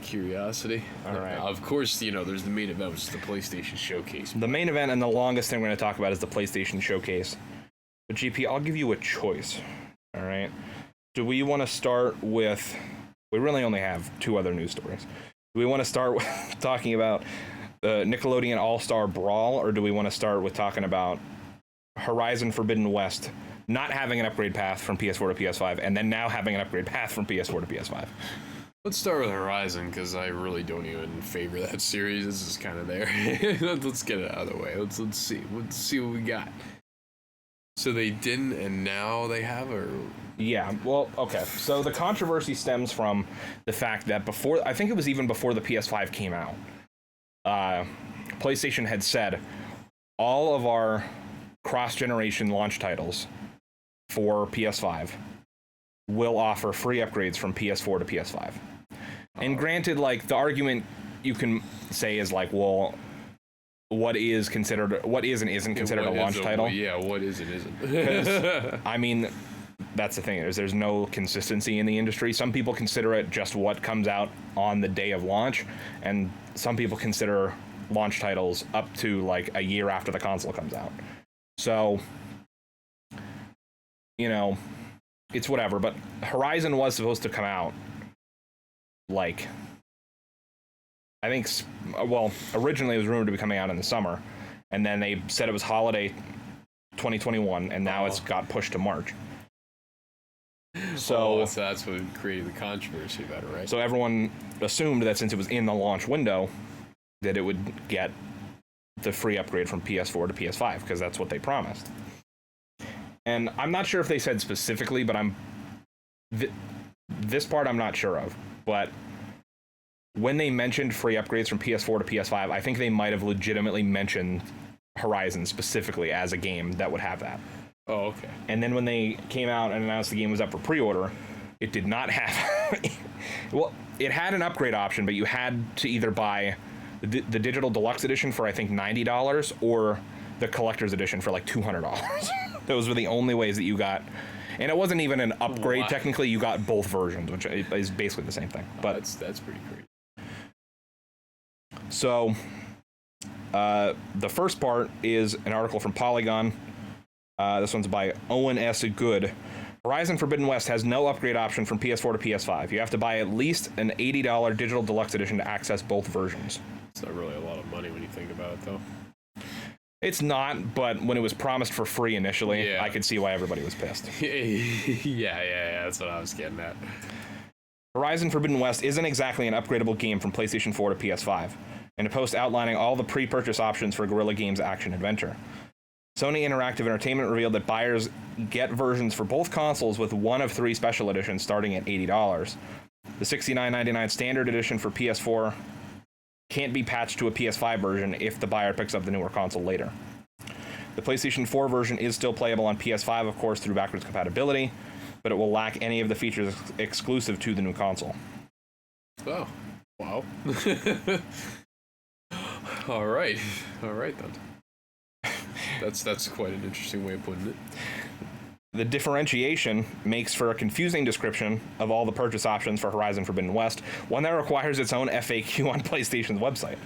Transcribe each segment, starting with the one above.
Curiosity. All right. Of course, there's the main event, which is the PlayStation Showcase. The main event and the longest thing we're going to talk about is the PlayStation Showcase. But GP, I'll give you a choice. All right. Do we want to start with... We really only have 2 other news stories. Do we want to start with talking about the Nickelodeon All-Star Brawl, or do we want to start with talking about Horizon Forbidden West not having an upgrade path from PS4 to PS5, and then now having an upgrade path from PS4 to PS5? Let's start with Horizon, because I really don't even favor that series. This is kind of there. Let's get it out of the way. Let's see. Let's see what we got. So they didn't, and now they have, or... Yeah, well, okay. So the controversy stems from the fact that before, I think it was even before the PS5 came out, PlayStation had said all of our cross-generation launch titles for PS5 will offer free upgrades from PS4 to PS5. And granted, like, the argument you can say is like, well, what is and isn't considered a launch title? Yeah, what is and isn't. Because, I mean, that's the thing, is there's no consistency in the industry. Some people consider it just what comes out on the day of launch, and some people consider launch titles up to like a year after the console comes out. So, it's whatever, but Horizon was supposed to come out, like, I think, well, originally it was rumored to be coming out in the summer, and then they said it was holiday 2021, and now it's got pushed to March. So that's what created the controversy about it, right? So everyone assumed that since it was in the launch window, that it would get the free upgrade from PS4 to PS5, because that's what they promised. And I'm not sure if they said specifically, but this part I'm not sure of. But when they mentioned free upgrades from PS4 to PS5, I think they might have legitimately mentioned Horizon specifically as a game that would have that. Oh, okay. And then when they came out and announced the game was up for pre-order, it did not have... Well, it had an upgrade option, but you had to either buy the digital deluxe edition for, I think, $90 or the collector's edition for like $200. Those were the only ways that you got... And it wasn't even an upgrade, technically. You got both versions, which is basically the same thing. But that's pretty crazy. So, the first part is an article from Polygon. This one's by Owen S. Good. Horizon Forbidden West has no upgrade option from PS4 to PS5. You have to buy at least an $80 digital deluxe edition to access both versions. It's not really a lot of money when you think about it, though. It's not, but when it was promised for free initially, I could see why everybody was pissed. Yeah, that's what I was getting at. Horizon Forbidden West isn't exactly an upgradable game from PlayStation 4 to PS5, in a post outlining all the pre-purchase options for Guerrilla Games' action-adventure. Sony Interactive Entertainment revealed that buyers get versions for both consoles with one of 3 special editions starting at $80. The $69.99 standard edition for PS4 can't be patched to a PS5 version if the buyer picks up the newer console later. The PlayStation 4 version is still playable on PS5, of course, through backwards compatibility, but it will lack any of the features exclusive to the new console. Oh, wow. All right then. That's quite an interesting way of putting it. The differentiation makes for a confusing description of all the purchase options for Horizon Forbidden West, one that requires its own FAQ on PlayStation's website.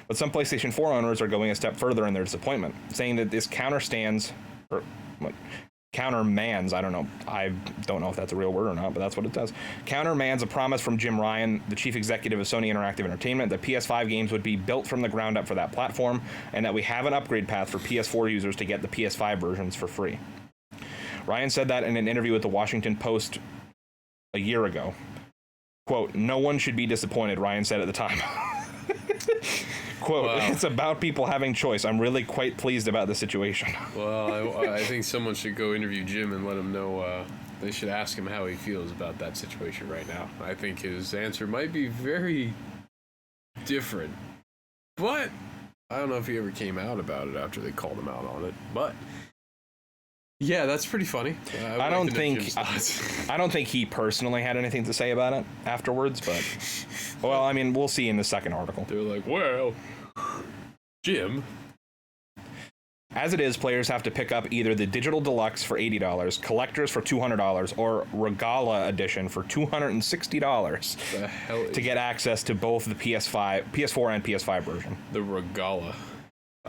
But some PlayStation 4 owners are going a step further in their disappointment, saying that this countermands, I don't know if that's a real word or not, but that's what it does. Countermands a promise from Jim Ryan, the chief executive of Sony Interactive Entertainment, that PS5 games would be built from the ground up for that platform, and that we have an upgrade path for PS4 users to get the PS5 versions for free. Ryan said that in an interview with the Washington Post a year ago. Quote, "No one should be disappointed," Ryan said at the time. Quote, "It's about people having choice. I'm really quite pleased about the situation." Well, I think someone should go interview Jim and let him know, they should ask him how he feels about that situation right now. I think his answer might be very different. But I don't know if he ever came out about it after they called him out on it. But yeah, that's pretty funny. I don't think he personally had anything to say about it afterwards, but well, I mean, we'll see in the second article. They're like, well, Jim. As it is, players have to pick up either the Digital Deluxe for $80, Collectors for $200, or Regala Edition for $260 The hell to get access to both the PS4 and PS5 version. The Regala.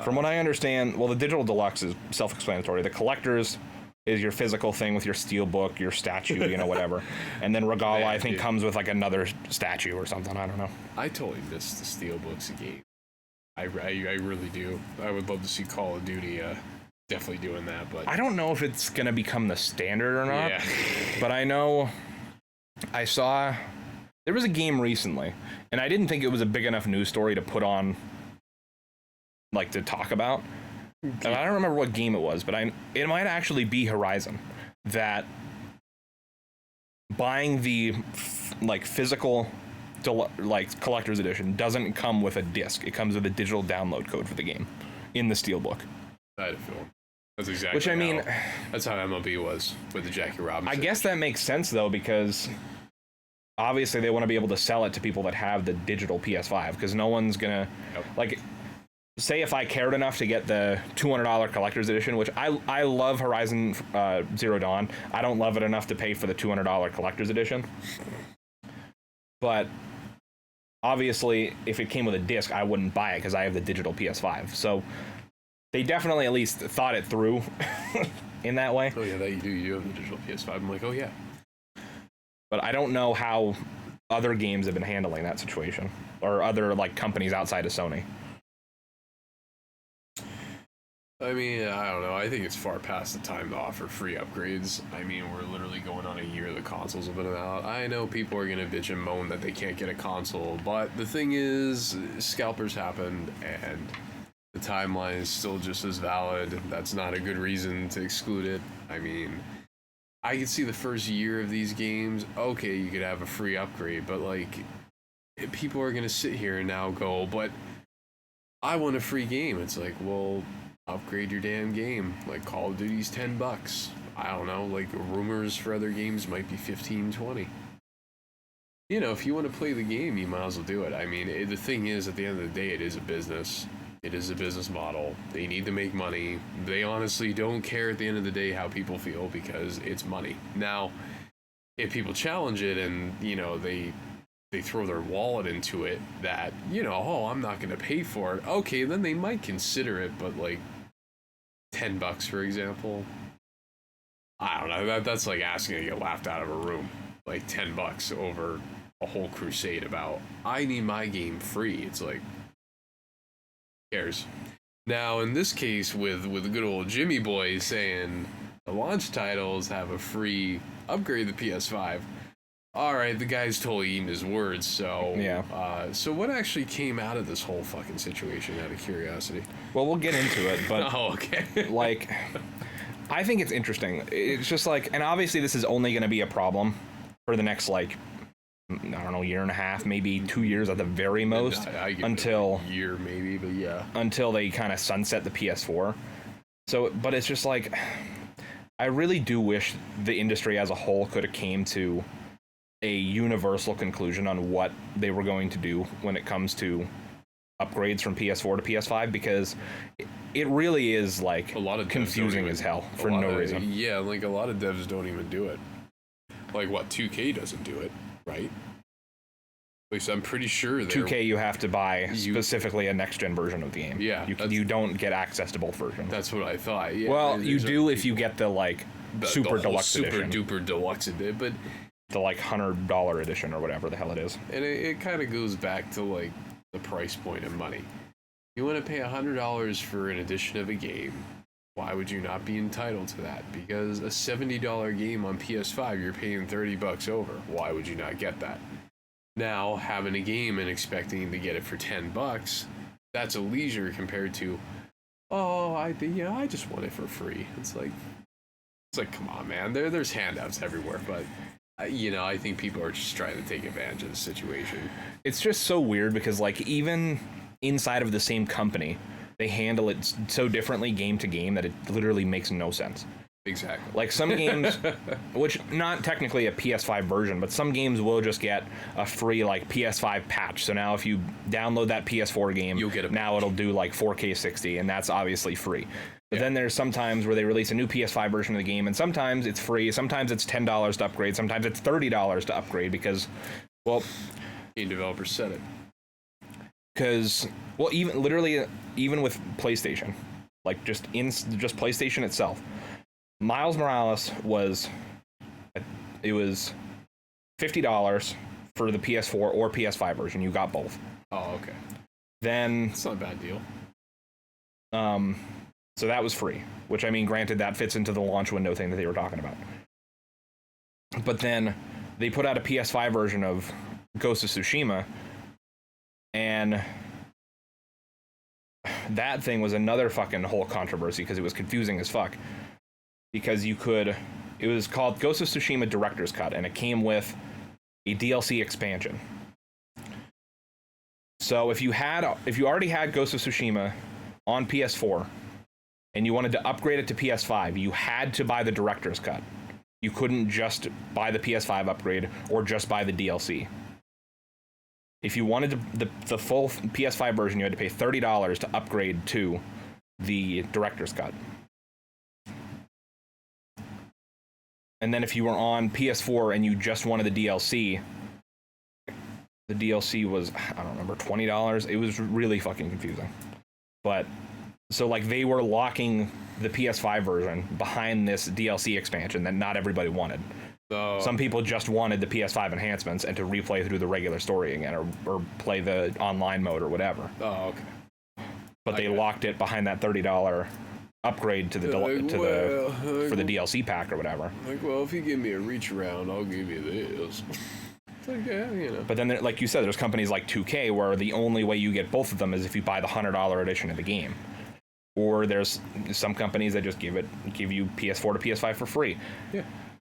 From what I understand, well, the Digital Deluxe is self-explanatory. The Collectors is your physical thing with your steelbook, your statue, whatever. And then Regala, I think, comes with like another statue or something. I don't know. I totally miss the steelbooks game. I really do. I would love to see Call of Duty definitely doing that, but I don't know if it's going to become the standard or not. Yeah. But I know I saw there was a game recently, and I didn't think it was a big enough news story to put on, like, to talk about. And I don't remember what game it was, but it might actually be Horizon, that buying the physical collector's edition doesn't come with a disc. It comes with a digital download code for the game in the steelbook. I feel that's exactly. Which, I mean, that's how MLB was with the Jackie Robinson. I guess that makes sense though, because obviously they want to be able to sell it to people that have the digital PS5, because no one's gonna like. Say if I cared enough to get the $200 collector's edition, which I love Horizon Zero Dawn. I don't love it enough to pay for the $200 collector's edition. But obviously, if it came with a disc, I wouldn't buy it because I have the digital PS5. So they definitely at least thought it through in that way. Oh yeah, that you do. You have the digital PS5. I'm like, oh yeah. But I don't know how other games have been handling that situation, or other companies outside of Sony. I mean, I don't know. I think it's far past the time to offer free upgrades. I mean, we're literally going on a year the consoles have been out. I know people are going to bitch and moan that they can't get a console, but the thing is, scalpers happened, and the timeline is still just as valid. That's not a good reason to exclude it. I mean, I could see the first year of these games, okay, you could have a free upgrade, but, people are going to sit here and now go, but I want a free game. It's like, well, upgrade your damn game. Like, Call of Duty's $10. I don't know, rumors for other games might be 15, 20. If you want to play the game, you might as well do it. I mean, the thing is, at the end of the day, it is a business. It is a business model. They need to make money. They honestly don't care at the end of the day how people feel, because it's money. Now, if people challenge it and, they throw their wallet into it, that, oh, I'm not going to pay for it. Okay, then they might consider it, but $10, for example. I don't know. That's like asking to get laughed out of a room. $10 over a whole crusade about, I need my game free. It's like, who cares? Now, in this case, with the good old Jimmy Boy saying the launch titles have a free upgrade to the PS5, all right, the guy's totally eating his words, so... Yeah. So what actually came out of this whole fucking situation, out of curiosity? Well, we'll get into it, but... Oh, okay. I think it's interesting. It's just and obviously this is only going to be a problem for the next, I don't know, year and a half, maybe 2 years at the very most, until... A year, maybe, but yeah. Until they kind of sunset the PS4. So, but it's just I really do wish the industry as a whole could have came to a universal conclusion on what they were going to do when it comes to upgrades from PS4 to PS5, because it really is a lot of confusing as hell for no reason. Yeah, a lot of devs don't even do it. 2K doesn't do it, right? At least I'm pretty sure 2K you have to buy specifically a next gen version of the game. Yeah, you don't get access to both versions. That's what I thought. Yeah, well, you do if you get the super deluxe super edition. Duper deluxe edition, but the $100 edition or whatever the hell it is. And it kind of goes back to the price point of money. You want to pay $100 for an edition of a game, why would you not be entitled to that? Because a $70 game on PS5 you're paying $30 over. Why would you not get that? Now, having a game and expecting to get it for $10, that's a leisure compared to, oh, I just want it for free. It's like, come on, man. There's handouts everywhere, but I think people are just trying to take advantage of the situation. It's just so weird because even inside of the same company, they handle it so differently game to game that it literally makes no sense. Exactly. Some games, which not technically a PS5 version, but some games will just get a free PS5 patch. So now if you download that PS4 game, you'll get a now it'll do 4K 60, and that's obviously free. But then there's sometimes where they release a new PS5 version of the game, and sometimes it's free, sometimes it's $10 to upgrade, sometimes it's $30 to upgrade because, well... Game developers said it. Because, well, even with PlayStation, like just PlayStation itself, Miles Morales was $50 for the PS4 or PS5 version. You got both. Oh, okay. Then... It's not a bad deal. So that was free, which, I mean, granted, that fits into the launch window thing that they were talking about. But then they put out a PS5 version of Ghost of Tsushima, and that thing was another fucking whole controversy because it was confusing as fuck. Because it was called Ghost of Tsushima Director's Cut, and it came with a DLC expansion. So if you already had Ghost of Tsushima on PS4, and you wanted to upgrade it to PS5, you had to buy the Director's Cut. You couldn't just buy the PS5 upgrade or just buy the DLC. If you wanted the full PS5 version, you had to pay $30 to upgrade to the Director's Cut. And then if you were on PS4 and you just wanted the DLC was, I don't remember, $20. It was really fucking confusing. But... So, like, they were locking the PS5 version behind this DLC expansion that not everybody wanted. So, some people just wanted the PS5 enhancements and to replay through the regular story again, or play the online mode or whatever. Oh, okay. But they locked it behind that $30 upgrade to the for the DLC pack or whatever. Like, well, if you give me a reach around, I'll give you this. Like, yeah, you know. But then, like you said, there's companies like 2K where the only way you get both of them is if you buy the $100 edition of the game. Or there's some companies that just give you PS4 to PS5 for free. Yeah.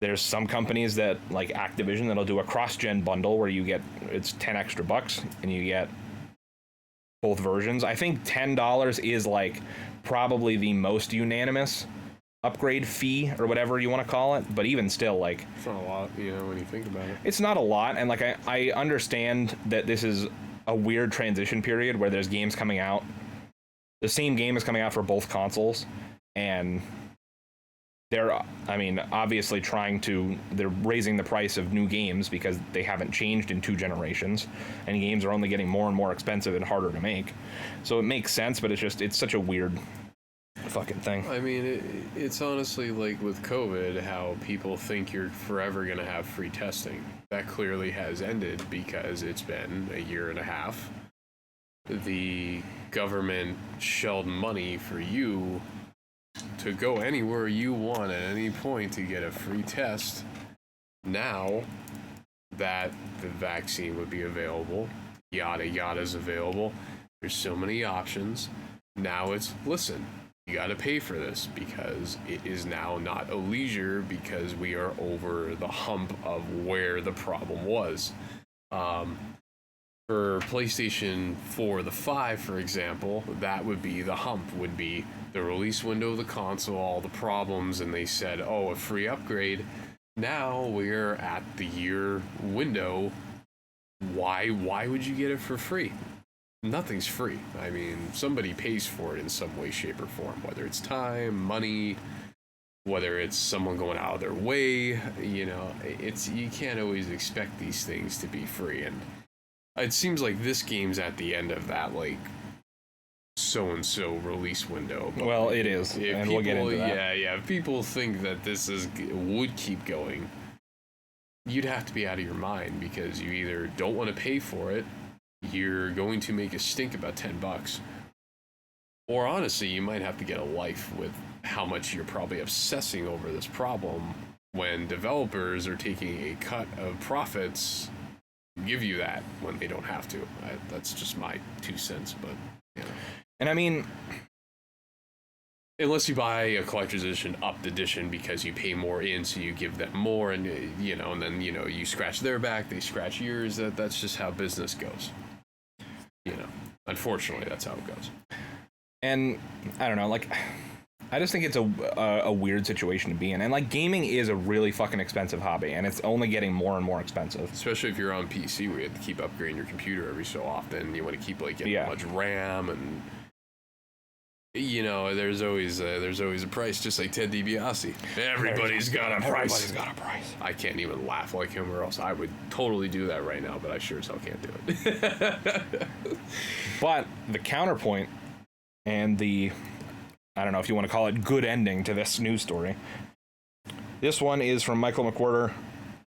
There's some companies that, like Activision, that'll do a cross-gen bundle where it's $10 extra and you get both versions. I think $10 is like probably the most unanimous upgrade fee or whatever you want to call it. But even still, like, it's not a lot, when you think about it. It's not a lot, and like I understand that this is a weird transition period where there's games coming out. The same game is coming out for both consoles, and they're, obviously they're raising the price of new games because they haven't changed in 2 generations, and games are only getting more and more expensive and harder to make. So it makes sense, but it's such a weird fucking thing. I mean, it's honestly like with COVID, how people think you're forever going to have free testing. That clearly has ended because it's been a year and a half. The government shelled money for you to go anywhere you want at any point to get a free test. Now that the vaccine would be available, yada yada's available, there's so many options. Now it's, listen, you gotta pay for this because it is now not a leisure because we are over the hump of where the problem was. For PlayStation 4, the 5, for example, that would be the hump, would be the release window of the console, all the problems, and they said, oh, a free upgrade. Now we're at the year window. Why would you get it for free? Nothing's free. I mean, somebody pays for it in some way, shape, or form, whether it's time, money, whether it's someone going out of their way, you can't always expect these things to be free. And it seems like this game's at the end of that, like, so-and-so release window. But well, it is, and we'll get into that. Yeah. If people think that this would keep going, you'd have to be out of your mind because you either don't want to pay for it, you're going to make a stink about $10, or honestly, you might have to get a life with how much you're probably obsessing over this problem when developers are taking a cut of profits. Give you that when they don't have to. That's just my 2 cents, but And I mean, unless you buy a collector's edition upped edition because you pay more in, so you give them more, and and then you scratch their back, they scratch yours. That's just how business goes. Unfortunately, that's how it goes. And I don't know, like, I just think it's a weird situation to be in. And, like, gaming is a really fucking expensive hobby, and it's only getting more and more expensive. Especially if you're on PC, where you have to keep upgrading your computer every so often. You want to keep, like, getting much RAM, and You know, there's always a price, just like Ted DiBiase. Everybody's got a price. Everybody's got a price. I can't even laugh like him, or else I would totally do that right now, but I sure as hell can't do it. But the counterpoint and the, I don't know if you want to call it good ending to this news story. This one is from Michael McWhorter,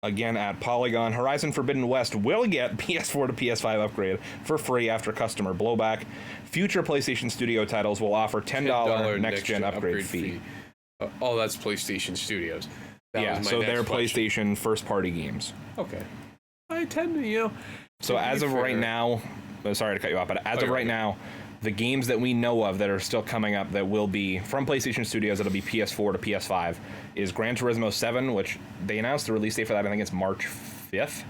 again at Polygon. Horizon Forbidden West will get PS4 to PS5 upgrade for free after customer blowback. Future PlayStation Studio titles will offer $10 next-gen upgrade fee. Oh, that's PlayStation Studios. That so they're question. PlayStation first-party games. Okay. I tend to, So as of right now, sorry to cut you off, but as of right now, the games that we know of that are still coming up that will be from PlayStation Studios, that'll be PS4 to PS5, is Gran Turismo 7, which they announced the release date for that, I think it's March 5th.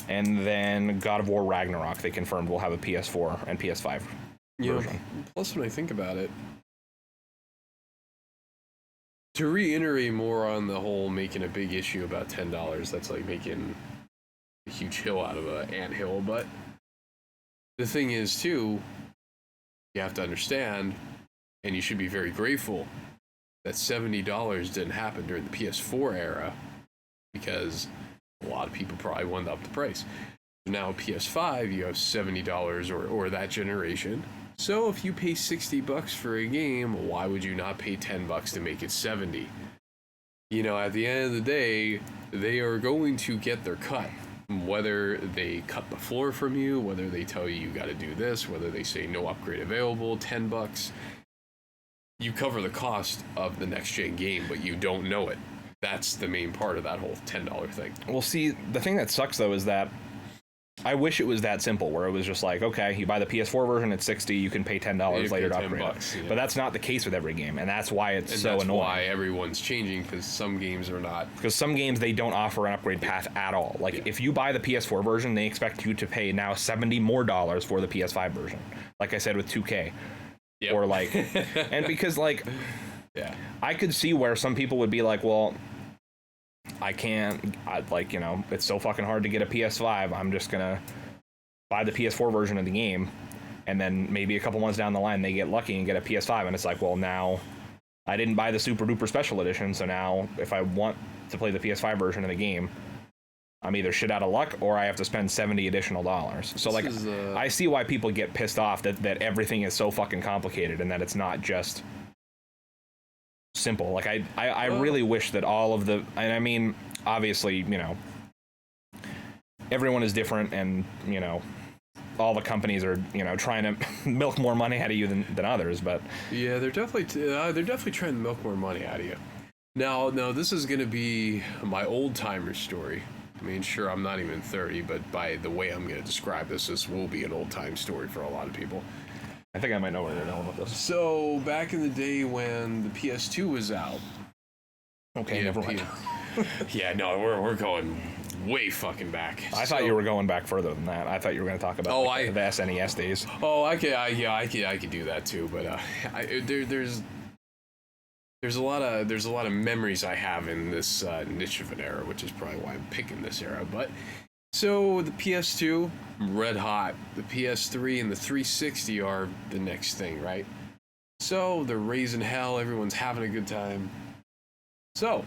And then God of War Ragnarok, they confirmed will have a PS4 and PS5 version. Plus, when I think about it, to reiterate more on the whole making a big issue about $10, that's like making a huge hill out of an anthill, but the thing is, too, you have to understand, and you should be very grateful, that $70 didn't happen during the PS4 era, because a lot of people probably wanted up the price. Now PS5, you have $70 or that generation. So if you pay $60 for a game, why would you not pay $10 to make it 70? You know, at the end of the day, they are going to get their cut. Whether they cut the floor from you, whether they tell you got to do this, whether they say no upgrade available, $10, you cover the cost of the next gen game, but you don't know it. That's the main part of that whole $10 thing. Well, see, the thing that sucks though is that I wish it was that simple, where it was just like, okay, you buy the PS4 version at $60, you can pay $10 later to upgrade. $10, But that's not the case with every game, and that's why it's so annoying. That's why everyone's changing, because some games are not. Because some games, they don't offer an upgrade path at all. Like, if you buy the PS4 version, they expect you to pay now $70 more for the PS5 version. Like I said with 2K. Yep. Or like, and because like, I could see where some people would be like, well, it's so fucking hard to get a PS5. I'm just gonna buy the PS4 version of the game, and then maybe a couple months down the line they get lucky and get a PS5, and it's like, well, now I didn't buy the super duper special edition, so now if I want to play the PS5 version of the game, I'm either shit out of luck or I have to spend $70 additional. So like, I see why people get pissed off that everything is so fucking complicated and that it's not just simple. Like I really wish that all of the, and I mean, obviously, you know, everyone is different, and you know, all the companies are, you know, trying to milk more money out of you than others, but yeah, they're definitely trying to milk more money out of you. Now, this is going to be my old timer story. I mean, sure, I'm not even 30, but by the way I'm going to describe this will be an old time story for a lot of people. I think I might know where you're going with this. So, back in the day when the PS2 was out. Okay, never mind. Yeah, no, we're going way fucking back. I thought you were going back further than that. I thought you were going to talk about the SNES days. Oh, I could do that too, but there's a lot of memories I have in this niche of an era, which is probably why I'm picking this era. But so the PS2, red hot. The PS3 and the 360 are the next thing, right? So they're raising hell. Everyone's having a good time. So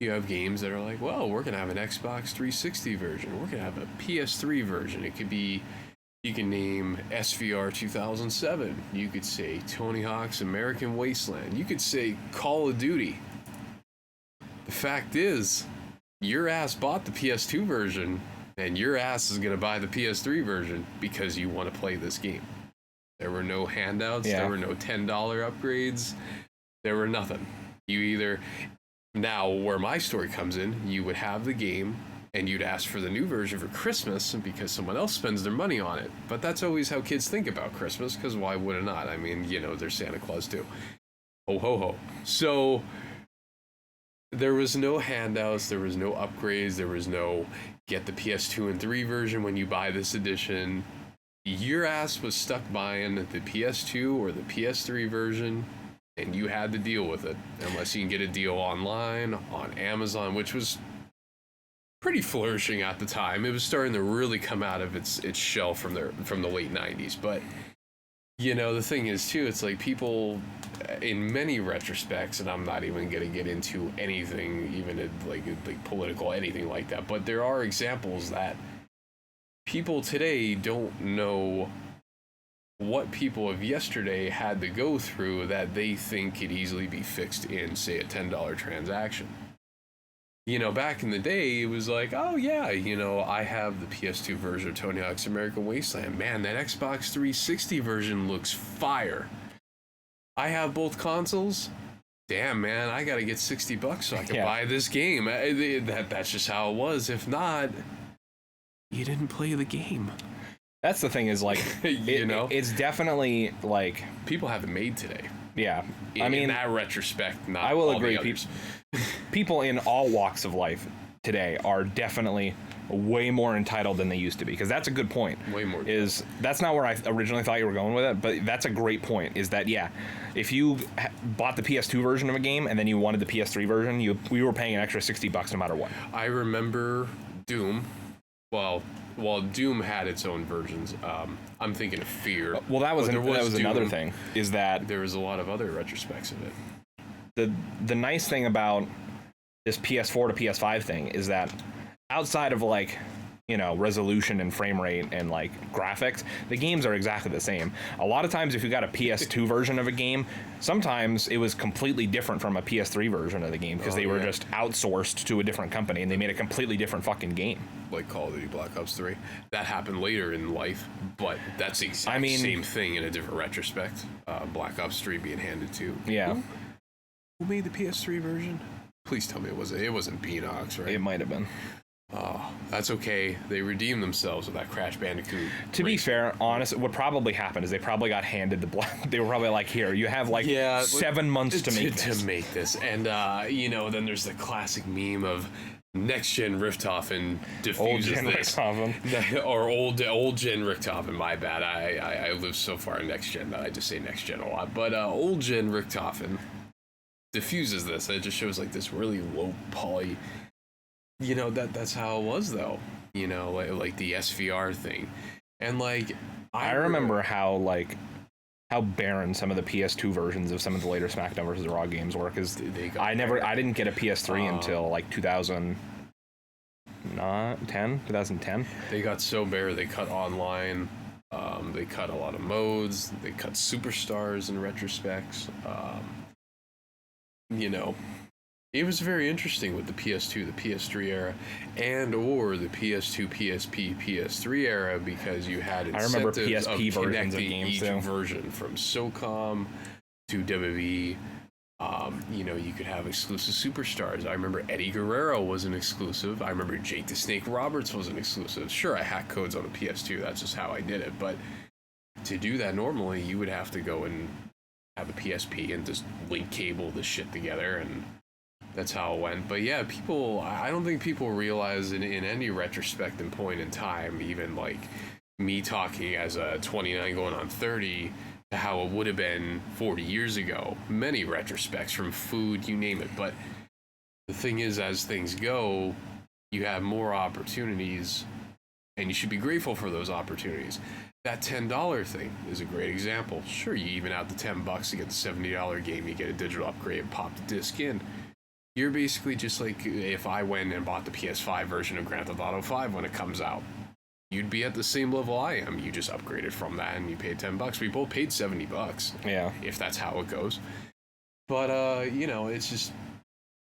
you have games that are like, well, we're gonna have an Xbox 360 version. We're gonna have a PS3 version. It could be, you can name SVR 2007. You could say Tony Hawk's American Wasteland. You could say Call of Duty. The fact is, your ass bought the PS2 version, and your ass is going to buy the PS3 version because you want to play this game. There were no handouts. Yeah. There were no $10 upgrades. There were nothing. You either... Now, where my story comes in, you would have the game, and you'd ask for the new version for Christmas because someone else spends their money on it. But that's always how kids think about Christmas, because why would it not? I mean, you know, there's Santa Claus too. Ho, ho, ho. So there was no handouts, there was no upgrades, there was no get the PS2 and 3 version when you buy this edition. Your ass was stuck buying the PS2 or the PS3 version, and you had to deal with it, unless you can get a deal online, on Amazon, which was pretty flourishing at the time. It was starting to really come out of its shell from the late 90s, but You know, the thing is too, it's like people, in many retrospects, and I'm not even gonna get into anything, even like political, anything like that. But there are examples that people today don't know what people of yesterday had to go through that they think could easily be fixed in, say, a $10 transaction. You know, back in the day, it was like, oh yeah, you know, I have the PS2 version of Tony Hawk's American Wasteland. Man, that Xbox 360 version looks fire. I have both consoles. Damn, man, I gotta get $60 so I can buy this game. That's just how it was. If not, you didn't play the game. That's the thing is, like, you know, it's definitely, like... People have it made today. Yeah. I mean, in that retrospect, not I will all agree. the others. People in all walks of life today are definitely way more entitled than they used to be, because that's a good point. Way more. That's not where I originally thought you were going with it, but that's a great point, is that, yeah, if you bought the PS2 version of a game and then you wanted the PS3 version, we were paying an extra $60 no matter what. I remember Doom. Well, Doom had its own versions. I'm thinking of Fear. Well, that was another thing, is that there was a lot of other retrospects of it. The nice thing about this PS4 to PS5 thing is that outside of, like, you know, resolution and frame rate and, like, graphics, the games are exactly the same. A lot of times if you got a PS2 version of a game, sometimes it was completely different from a PS3 version of the game, because they were just outsourced to a different company and they made a completely different fucking game. Like Call of Duty Black Ops 3. That happened later in life, but that's the exact same thing in a different retrospect. Black Ops 3 being handed to... Yeah. Who made the PS3 version? Please tell me it wasn't Peanox, right? It might have been. Oh, that's okay. They redeemed themselves with that Crash Bandicoot. To be fair, honest, what probably happened is they probably got handed the black. They were probably like, "Here, you have 7 months to make this." To make this, and you know, then there's the classic meme of next gen Richthofen diffuses this, or old gen Richthofen. My bad. I live so far in next gen that I just say next gen a lot. But old gen Richthofen diffuses this. And it just shows like this really low poly. You know, that's how it was, though. You know, like the SVR thing. And, like... I remember how barren some of the PS2 versions of some of the later SmackDown vs. Raw games were, because I didn't get a PS3 until, like, 2010? They got so bare, they cut online. They cut a lot of modes. They cut superstars in retrospects. You know... It was very interesting with the PS2, the PS3 era, and or the PS2, PSP, PS3 era, because you had incentives. I remember PSP versions of games each too. Version from SOCOM to WWE. You know, you could have exclusive superstars. I remember Eddie Guerrero was an exclusive. I remember Jake the Snake Roberts was an exclusive. Sure, I hacked codes on the PS2. That's just how I did it. But to do that normally, you would have to go and have a PSP and just link cable this shit together, and that's how it went. But yeah, I don't think people realize in any retrospect and point in time, even like me talking as a 29 going on 30, to how it would have been 40 years ago. Many retrospects, from food, you name it. But the thing is, as things go, you have more opportunities, and you should be grateful for those opportunities. That $10 thing is a great example. Sure, you even out the $10 to get the $70 game, you get a digital upgrade and pop the disc in. You're basically just like if I went and bought the PS5 version of Grand Theft Auto 5 when it comes out. You'd be at the same level I am. You just upgraded from that and you paid $10. We both paid $70. Yeah. If that's how it goes. But, you know, it's just...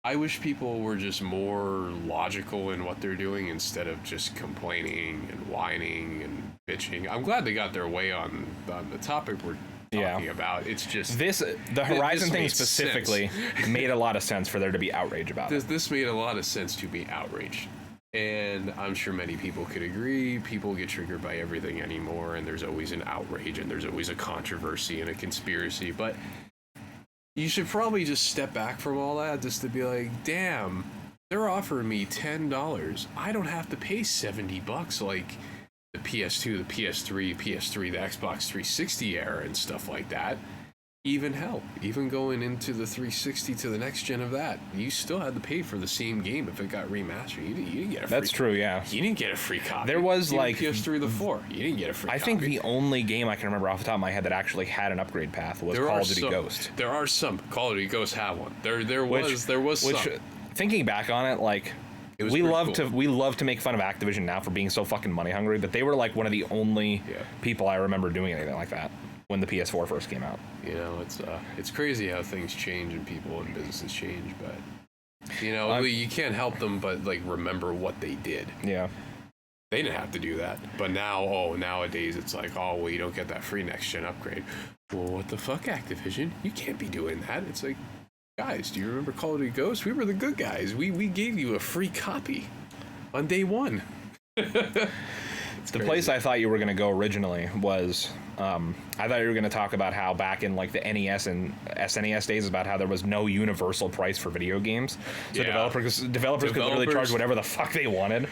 I wish people were just more logical in what they're doing instead of just complaining and whining and bitching. I'm glad they got their way on the topic we're talking about. It's just the Horizon thing specifically made a lot of sense for there to be outrage about it. This made a lot of sense to be outraged, and I'm sure many people could agree. People get triggered by everything anymore, and there's always an outrage, and there's always a controversy and a conspiracy. But you should probably just step back from all that, just to be like, damn, they're offering me $10. I don't have to pay $70 like the PS2, the PS3, the Xbox 360 era and stuff like that. even hell, even going into the 360 to the next gen of that, you still had to pay for the same game if it got remastered. You didn't get a free That's true, yeah. You didn't get a free copy. There was even like PS3 or the 4. You didn't get a free copy. I think the only game I can remember off the top of my head that actually had an upgrade path was Call of Duty Ghost. There are some. Call of Duty Ghost have one. There was some. Thinking back on it, like we love to make fun of Activision now for being so fucking money hungry, but they were like one of the only people I remember doing anything like that when the PS4 first came out. You know, it's crazy how things change and people and businesses change, but you know, you can't help them but like remember what they did. Yeah. They didn't have to do that. But now, nowadays it's like, well, you don't get that free next gen upgrade. Well, what the fuck, Activision? You can't be doing that. It's like, guys, do you remember Call of Duty Ghost? We were the good guys. We gave you a free copy on day one. The place I thought you were going to go originally was, I thought you were going to talk about how back in like the NES and SNES days, about how there was no universal price for video games. So developers could literally charge whatever the fuck they wanted.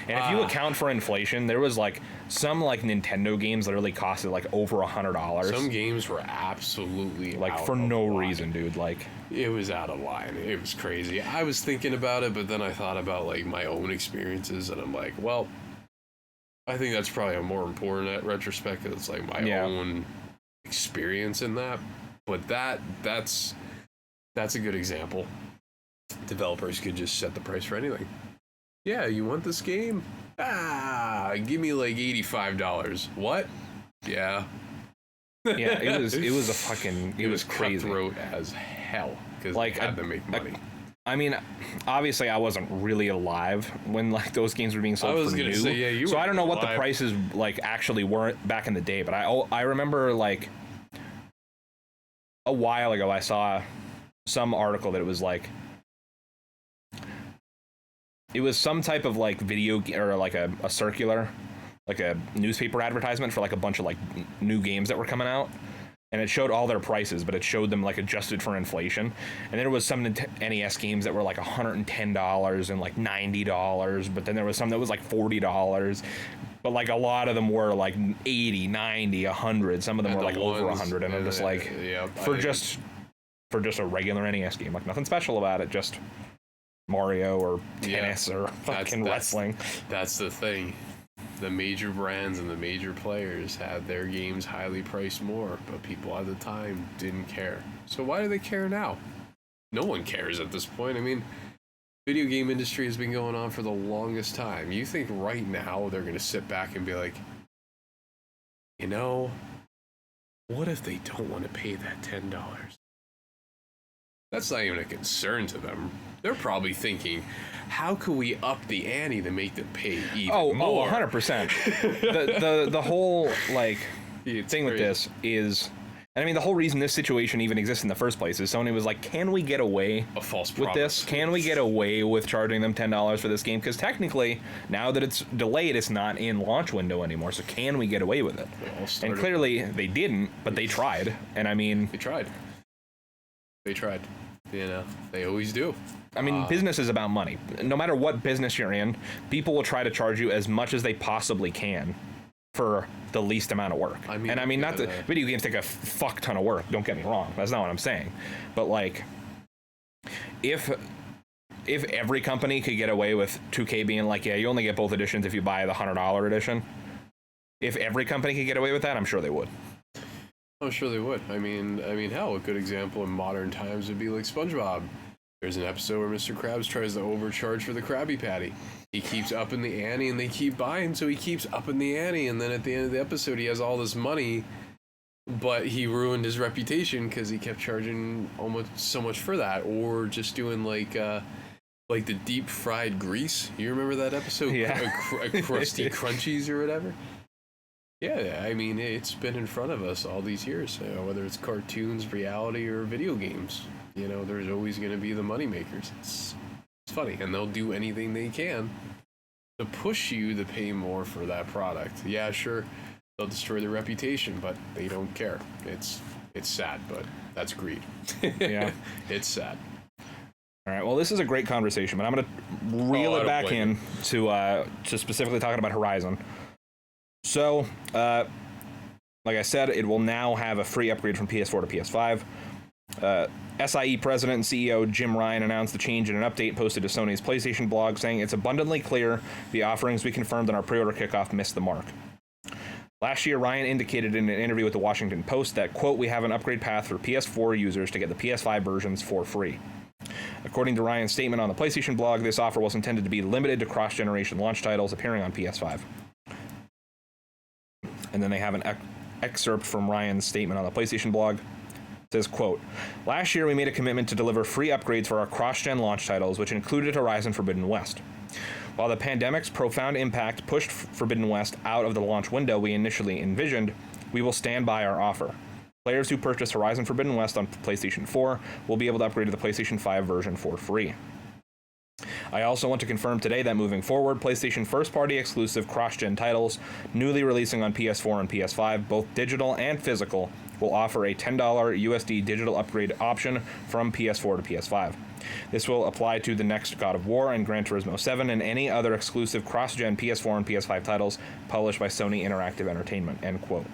And if you account for inflation, there was like some like Nintendo games literally costed like over $100. Some games were absolutely like for no reason, dude. Like it was out of line. It was crazy. I was thinking about it, but then I thought about like my own experiences, and I'm like, well, I think that's probably a more important at retrospect. It's like my own experience in that. But that's a good example. Developers could just set the price for anything. Yeah, you want this game? Give me like $85. What? Yeah. Yeah, it was crazy. Cutthroat as hell because like, they had to make money. I mean, obviously, I wasn't really alive when like those games were being sold for new. Say, yeah, you so were I don't know what alive. the prices like actually weren't back in the day, but I remember like a while ago I saw some article that it was like it was some type of like video or like a circular, like a newspaper advertisement for like a bunch of like new games that were coming out. And it showed all their prices, but it showed them like adjusted for inflation. And there was some NES games that were like $110 and like $90, but then there was some that was like $40. But like a lot of them were like 80, 90, 100. Some of them were like over 100, and I'm just like, for just a regular NES game, like nothing special about it, just Mario or tennis or fucking wrestling. That's the thing. The major brands and the major players had their games highly priced more, but people at the time didn't care. So why do they care now? No one cares at this point. I mean, video game industry has been going on for the longest time. You think right now they're going to sit back and be like, you know, what if they don't want to pay that $10? That's not even a concern to them. They're probably thinking, how can we up the ante to make them pay even more? 100%. The whole like thing with this is, and I mean the whole reason this situation even exists in the first place is Sony was like, can we get away with this? Can we get away with charging them $10 for this game? Because technically, now that it's delayed, it's not in launch window anymore. So can we get away with it? And clearly they didn't, but they tried. And I mean, they tried. You know, they always do. I mean, business is about money. No matter what business you're in, people will try to charge you as much as they possibly can for the least amount of work. I mean, not that video games take a fuck ton of work. Don't get me wrong. That's not what I'm saying. But like, if every company could get away with 2K being like, yeah, you only get both editions if you buy the $100 edition. If every company could get away with that, I'm sure they would. I'm sure they would. I mean, hell, a good example in modern times would be like SpongeBob. There's an episode where Mr. Krabs tries to overcharge for the Krabby Patty. He keeps upping the ante, and they keep buying, so he keeps upping the ante, and then at the end of the episode, he has all this money, but he ruined his reputation because he kept charging almost so much for that, or just doing like the deep fried grease. You remember that episode? Yeah. A crusty crunchies or whatever. Yeah, I mean, it's been in front of us all these years, whether it's cartoons, reality, or video games. You know, there's always going to be the moneymakers. It's funny, and they'll do anything they can to push you to pay more for that product. Yeah, sure, they'll destroy their reputation, but they don't care. It's sad, but that's greed. Yeah. It's sad. All right, well, this is a great conversation, but I'm going to reel it back in to specifically talking about Horizon. So, like Like I said, it will now have a free upgrade from PS4 to PS5. SIE President and CEO Jim Ryan announced the change in an update posted to Sony's PlayStation blog, saying it's abundantly clear the offerings we confirmed on our pre-order kickoff missed the mark. Last year, Ryan indicated in an interview with the Washington Post that, quote, we have an upgrade path for PS4 users to get the PS5 versions for free. According to Ryan's statement on the PlayStation blog, this offer was intended to be limited to cross-generation launch titles appearing on PS5. And then they have an excerpt from Ryan's statement on the PlayStation blog. It says, quote, last year we made a commitment to deliver free upgrades for our cross-gen launch titles, which included Horizon Forbidden West. While the pandemic's profound impact pushed Forbidden West out of the launch window we initially envisioned, we will stand by our offer. Players who purchase Horizon Forbidden West on PlayStation 4 will be able to upgrade to the PlayStation 5 version for free. I also want to confirm today that moving forward, PlayStation first-party exclusive cross-gen titles, newly releasing on PS4 and PS5, both digital and physical, will offer a $10 USD digital upgrade option from PS4 to PS5. This will apply to the next God of War and Gran Turismo 7 and any other exclusive cross-gen PS4 and PS5 titles published by Sony Interactive Entertainment, end quote.